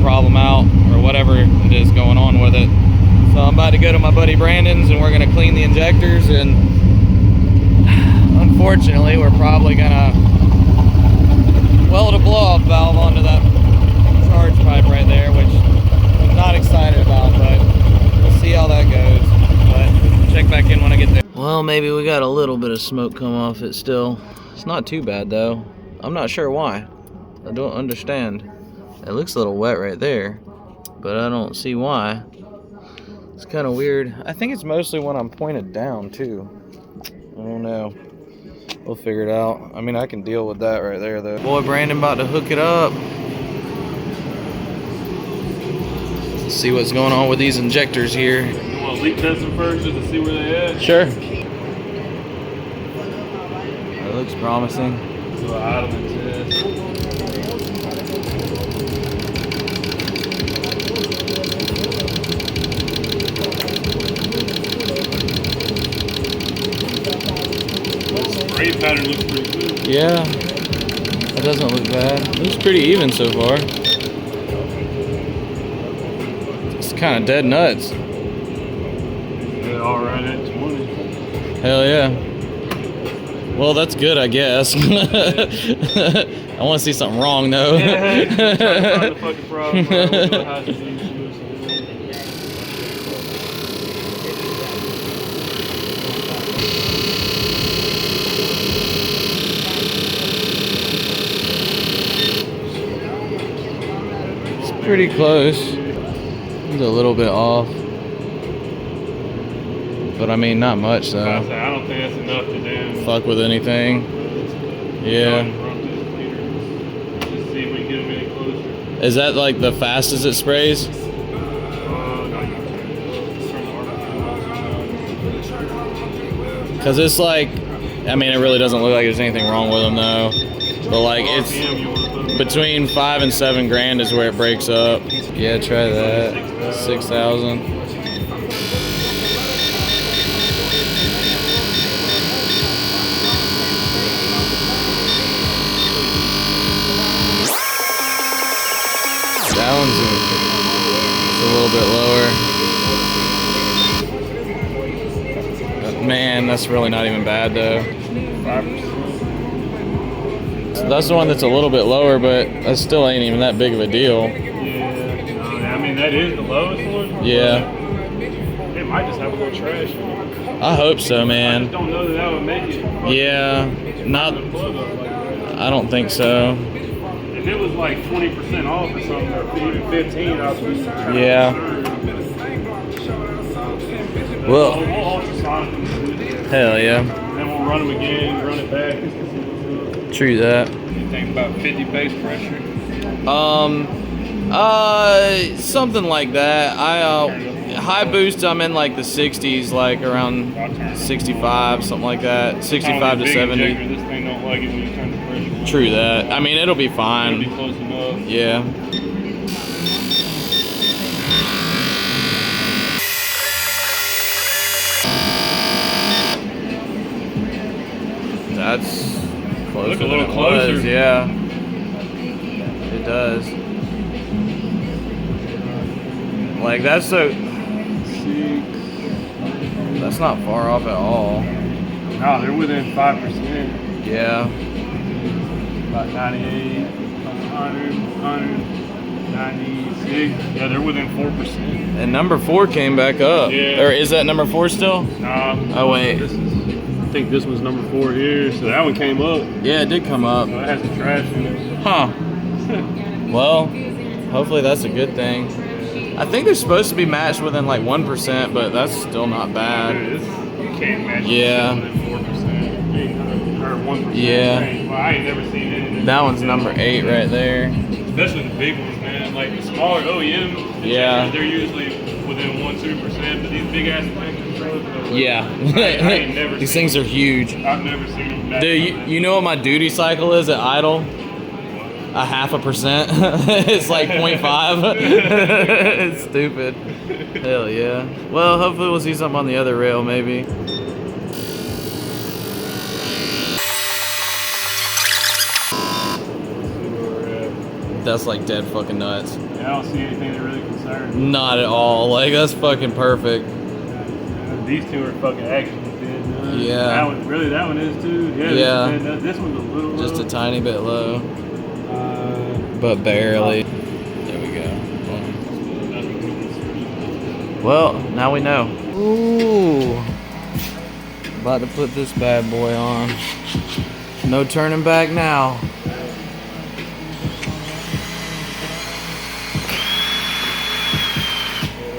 problem out or whatever it is going on with it. So I'm about to go to my buddy Brandon's and we're gonna clean the injectors, and unfortunately we're probably gonna weld a blow-off valve onto that charge pipe right there, which I'm not excited about, but we'll see how that goes. But check back in when I get there. Well, maybe we got a little bit of smoke come off it still. It's not too bad though. I'm not sure why. I don't understand. It looks a little wet right there, but I don't see why. It's kind of weird. I think it's mostly when I'm pointed down too. I don't know. We'll figure it out. I mean, I can deal with that right there though. Boy, Brandon about to hook it up. Let's see what's going on with these injectors here. You want to leak test them first just to see where they at? Sure. That looks promising. Do an idling test. Spray pattern looks pretty good. Yeah, that doesn't look bad. It looks pretty even so far. It's kind of dead nuts. Yeah, all right at 20. Hell yeah. Well, that's good, I guess. I want to see something wrong though. Yeah, trying to find the fucking problem. Pretty close. It's a little bit off, but I mean not much though. I don't think that's enough to damn fuck with anything. Yeah. Just see if we can get them any closer. Is that like the fastest it sprays? Cause it's like, I mean, it really doesn't look like there's anything wrong with them though. But like it's between 5 and 7 grand is where it breaks up. Yeah, try that. 6,000. That one's a little bit lower. Man, that's really not even bad though. 5%. That's the one that's a little bit lower, but that still ain't even that big of a deal. Yeah, I mean that is the lowest one. Yeah. It might just have a little trash in it. I hope so, man. I just don't know that would make it. Yeah, not. I don't think so. If it was like 20% off or something, or even 15, I'd be. Yeah. Well. We'll ultrasonic them. Hell yeah. Then we'll run them again, run it back. True that. You think about 50 base pressure? Something like that. High boost, I'm in like the 60s, like around 65, something like that. 65 to 70. Injector, this thing don't like it when you turn the pressure on. True that. I mean, it'll be fine. It'll be close enough. Yeah. That's closer. Look a little closer. Was. Yeah, it does. Like that's so. That's not far off at all. No, they're within 5%. Yeah. About 98, 100, 196. Yeah, they're within 4%. And number 4 came back up. Yeah. Or is that number 4 still? Nah. Oh wait. I think this one's number 4 here, so that one came up. Yeah, it did come up. So it has the trash in it. Huh. Well, hopefully that's a good thing. I think they're supposed to be matched within like 1%, but that's still not bad. You can't match Yeah. within 4%. Or 1%. Yeah. Well, I ain't never seen it. That one's number 8 right there. Especially the big ones, man. Like the smaller OEM injectors, Yeah. they're usually within 1-2%, but these big ass injectors, bro. Yeah. I ain't never These seen things are huge. I've never seen them. That Dude, you know what my duty cycle is at idle? 0.5%. It's like 0.5. It's stupid. Hell yeah. Well, hopefully we'll see something on the other rail maybe. that's like dead fucking nuts. Yeah, I don't see anything that really concerns me. Not at all. Like, that's fucking perfect. These two are fucking actually dead nuts. Yeah. That one, really, that one is too. Yeah. This one's a little low. Just a tiny bit low. But barely. There we go. Well, now we know. Ooh. About to put this bad boy on. No turning back now.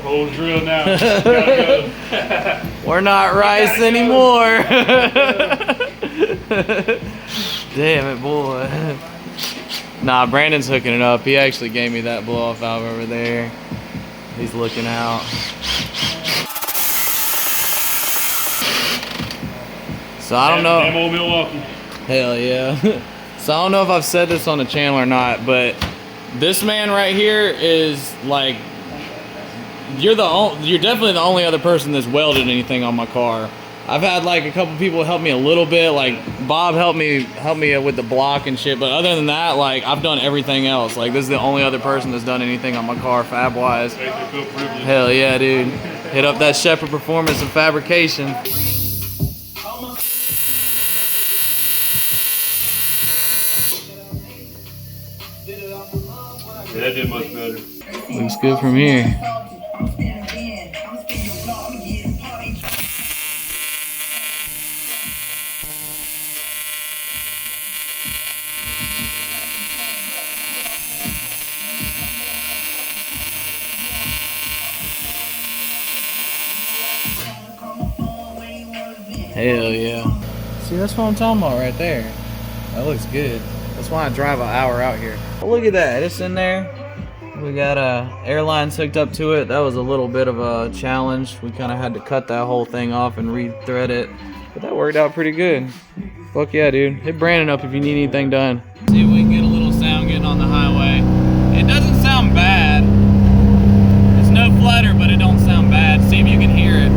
Whole drill now. Gotta go. We're not rice anymore. Damn it, boy. Nah, Brandon's hooking it up. He actually gave me that blow off valve over there. He's looking out. So I don't know. Damn old Milwaukee. Hell yeah. So I don't know if I've said this on the channel or not, but this man right here is like, you're definitely the only other person that's welded anything on my car. I've had like a couple people help me a little bit, like Bob helped me with the block and shit, but other than that, like I've done everything else. Like this is the only other person that's done anything on my car fab wise. Hell yeah, dude. Hit up that Shepherd Performance and Fabrication. Yeah, that did much better. Looks good from here. Hell yeah. See, that's what I'm talking about right there. That looks good. That's why I drive an hour out here. Well, look at that. It's in there. We got airlines hooked up to it. That was a little bit of a challenge. We kind of had to cut that whole thing off and re-thread it. But that worked out pretty good. Fuck yeah, dude. Hit Brandon up if you need anything done. See if we can get a little sound getting on the highway. It doesn't sound bad. It's no flutter, but it don't sound bad. See if you can hear it.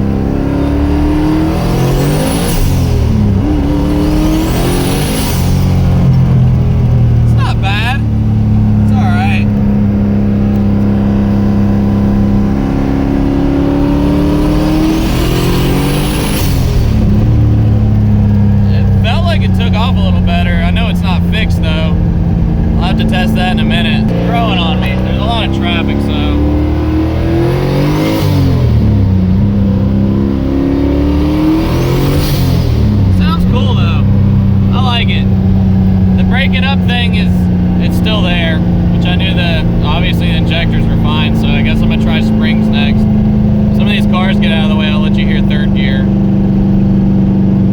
Test that in a minute. It's growing on me. There's a lot of traffic, so. Sounds cool though. I like it. The breaking up thing it's still there, which I knew that obviously the injectors were fine, so I guess I'm gonna try springs next. Some of these cars get out of the way, I'll let you hear third gear.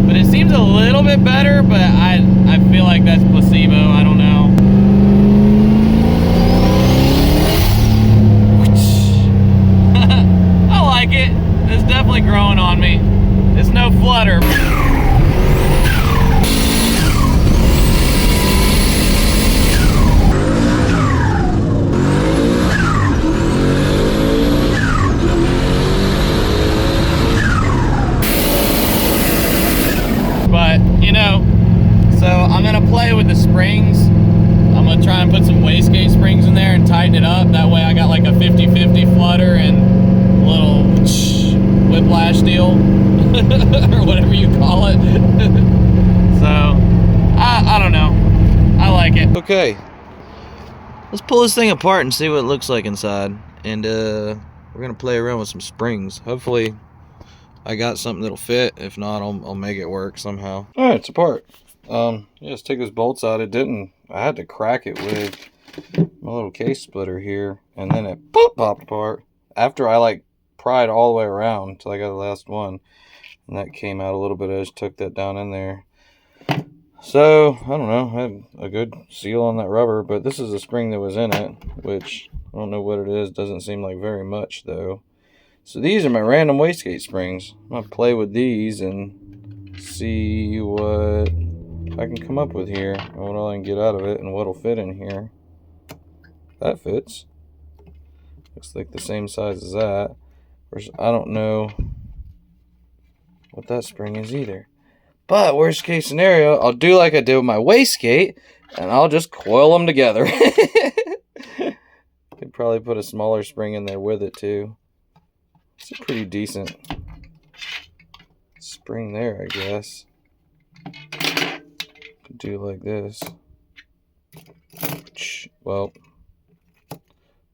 But it seems a little bit better, but I feel like that's placebo, I don't know. It's definitely growing on me. It's no flutter. But, you know, so I'm gonna play with the springs. I'm gonna try and put some wastegate springs in there and tighten it up. That way I got like a 50-50 flutter and a little whiplash deal or whatever you call it. So I don't know, I like it. Okay, let's pull this thing apart and see what it looks like inside, and we're gonna play around with some springs. Hopefully I got something that'll fit. If not, I'll make it work somehow. All right, it's apart. Yeah, let's take those bolts out. It didn't, I had to crack it with my little case splitter here, and then it popped apart after I like pried all the way around until I got the last one, and that came out a little bit. I just took that down in there. So I don't know, I had a good seal on that rubber, but this is the spring that was in it, which I don't know what it is. Doesn't seem like very much though. So these are my random wastegate springs. I'm gonna play with these and see what I can come up with here, and what I can get out of it, and what'll fit in here. That fits. Looks like the same size as that. I don't know what that spring is either. But worst case scenario, I'll do like I did with my wastegate, and I'll just coil them together. probably put a smaller spring in there with it too. It's a pretty decent spring there, I guess. Could do like this. Well,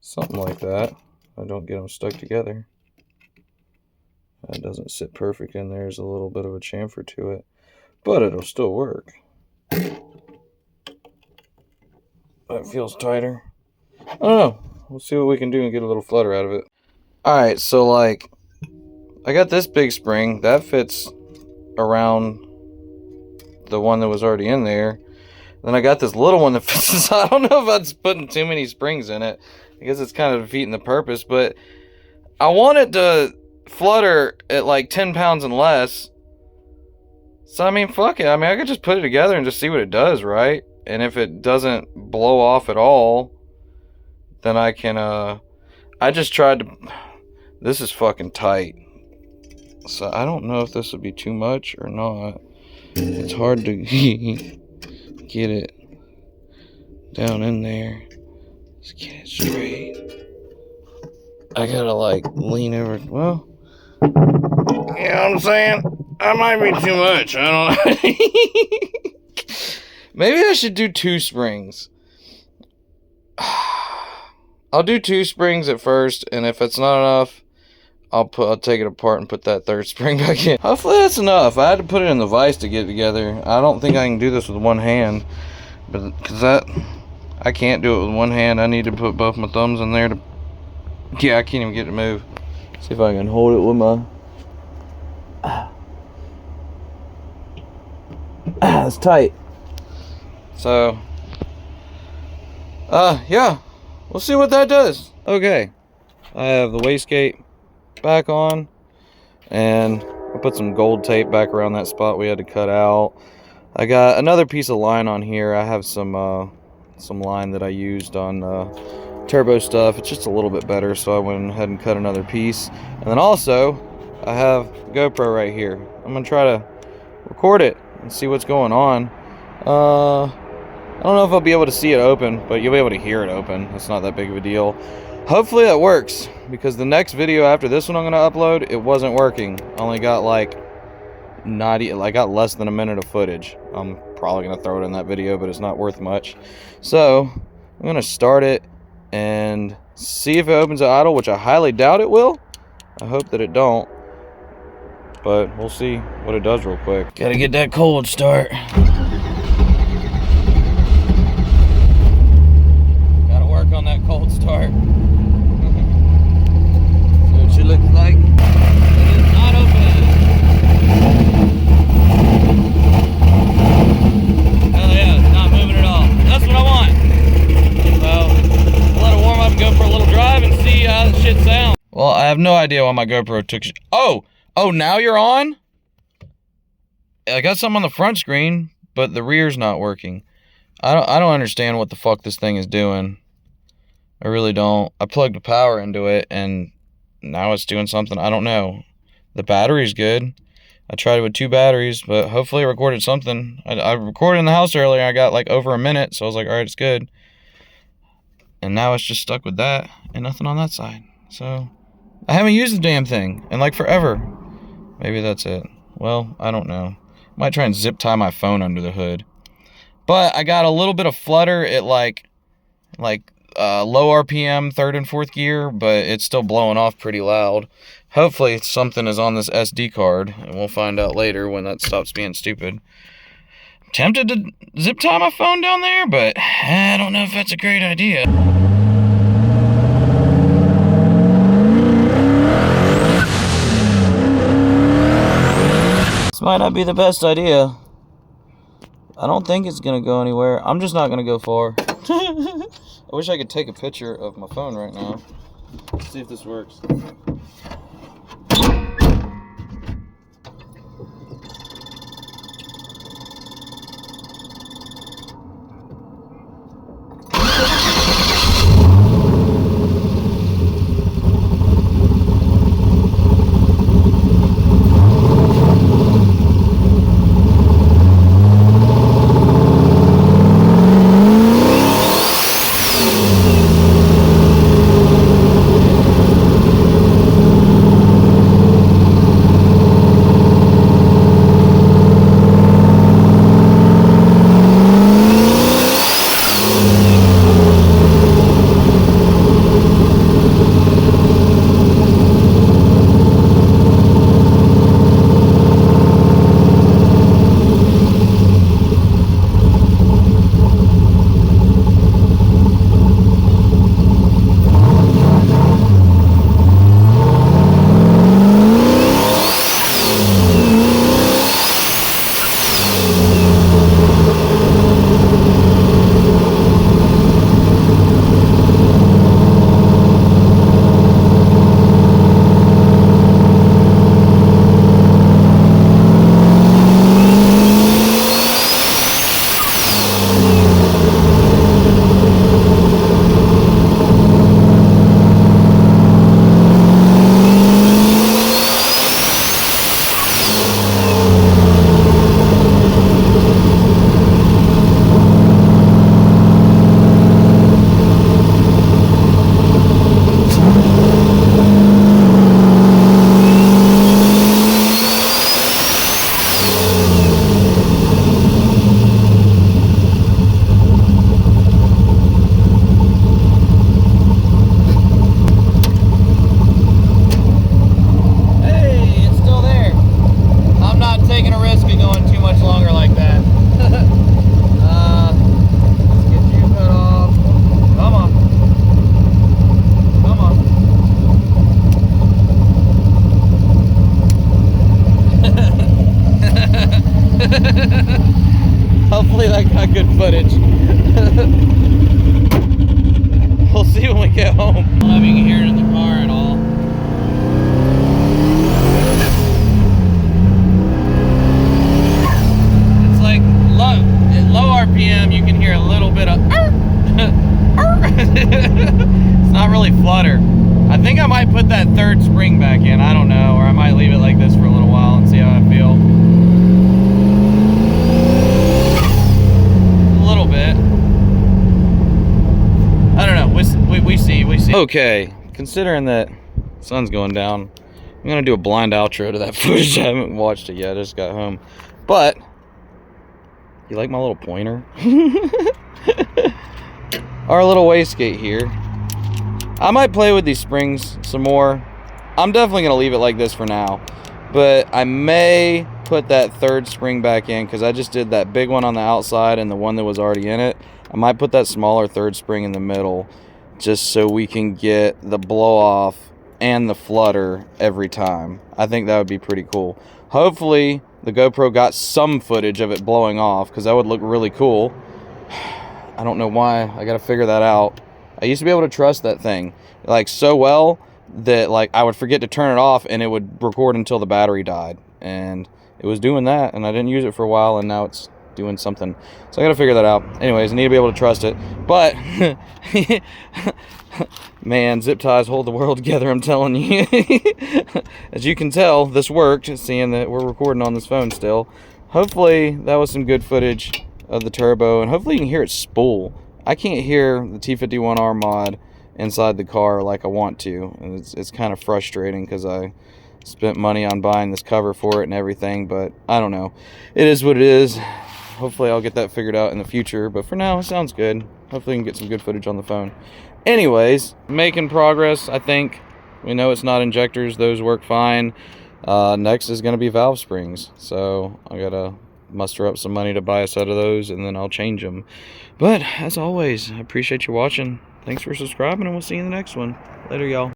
something like that. I don't get them stuck together. That doesn't sit perfect in there. There's a little bit of a chamfer to it, but it'll still work. That feels tighter. I don't know. We'll see what we can do and get a little flutter out of it. Alright, so like, I got this big spring. That fits around the one that was already in there. Then I got this little one that fits inside. I don't know if that's putting too many springs in it. I guess it's kind of defeating the purpose, but I want it to flutter at like 10 pounds and less. So I mean, fuck it. I mean, I could just put it together and just see what it does, right? And if it doesn't blow off at all, then I can, I just tried to, this is fucking tight. So I don't know if this would be too much or not. It's hard to get it down in there. Let's get it straight. I gotta like lean over, well, you know what I'm saying? That might be too much, I don't know. Maybe I should do 2 springs. I'll do 2 springs at first, and if it's not enough, I'll take it apart and put that 3rd spring back in. Hopefully that's enough. I had to put it in the vise to get it together. I don't think I can do this with one hand, but because I can't do it with one hand. I need to put both my thumbs in there to. Yeah, I can't even get it to move. See if I can hold it with my. It's tight. So, yeah, we'll see what that does. Okay, I have the wastegate back on, and I put some gold tape back around that spot we had to cut out. I got another piece of line on here. I have some line that I used on turbo stuff. It's just a little bit better, so I went ahead and cut another piece. And then also, I have GoPro right here. I'm gonna try to record it and see what's going on. I don't know if I'll be able to see it open, but you'll be able to hear it open. It's not that big of a deal. Hopefully that works, because the next video after this one I'm gonna upload, it wasn't working. I only got like I got less than a minute of footage. I'm probably gonna throw it in that video, but it's not worth much. So I'm gonna start it and see if it opens at idle, which I highly doubt it will. I hope that it don't, but we'll see what it does real quick. Gotta get that cold start. Gotta work on that cold start. So it should look like it is not open. Hell yeah, it's not moving at all. That's what I want. So I'll let it warm up and go for a little drive and see how the shit sounds. Well, I have no idea why my GoPro took. Oh, now you're on? I got some on the front screen, but the rear's not working. I don't understand what the fuck this thing is doing. I really don't. I plugged the power into it, and now it's doing something. I don't know. The battery's good. I tried it with 2 batteries, but hopefully it recorded something. I recorded in the house earlier. I got like over a minute, so I was like, all right, it's good. And now it's just stuck with that and nothing on that side. So I haven't used the damn thing in like forever. Maybe that's it. Well, I don't know. Might try and zip tie my phone under the hood. But I got a little bit of flutter at like low RPM, 3rd and 4th gear, but it's still blowing off pretty loud. Hopefully something is on this SD card, and we'll find out later when that stops being stupid. I'm tempted to zip tie my phone down there, but I don't know if that's a great idea. This might not be the best idea. I don't think it's gonna go anywhere. I'm just not gonna go far. I wish I could take a picture of my phone right now. Let's see if this works. Hopefully that got good footage. We'll see when we get home. I don't know if you can hear it in the car at all. It's like low RPM, you can hear a little bit of it's not really flutter. I think I might put that third spring back in. I don't know, or I might leave it like this for a little while and see how I feel. A little bit. I don't know. We see. Okay, considering that the sun's going down, I'm gonna do a blind outro to that footage. I haven't watched it yet. I just got home. But you like my little pointer? Our little wastegate here. I might play with these springs some more. I'm definitely gonna leave it like this for now, but I may put that third spring back in because I just did that big one on the outside and the one that was already in it. I might put that smaller third spring in the middle just so we can get the blow off and the flutter every time. I think that would be pretty cool. Hopefully the GoPro got some footage of it blowing off because that would look really cool. I don't know why. I gotta figure that out. I used to be able to trust that thing like so well that like I would forget to turn it off and it would record until the battery died, and it was doing that, and I didn't use it for a while, and now it's doing something. So I gotta figure that out. Anyways, I need to be able to trust it. But man, zip ties hold the world together, I'm telling you. As you can tell, this worked, seeing that we're recording on this phone still. Hopefully that was some good footage of the turbo, and hopefully you can hear it spool. I can't hear the T51R mod inside the car like I want to, and it's kind of frustrating because I spent money on buying this cover for it and everything, but I don't know. It is what it is. Hopefully I'll get that figured out in the future, but for now it sounds good. Hopefully we can get some good footage on the phone. Anyways, making progress. I think we know it's not injectors, those work fine. Next is going to be valve springs, so I gotta muster up some money to buy a set of those, and then I'll change them. But as always, I appreciate you watching. Thanks for subscribing, and we'll see you in the next one. Later, y'all.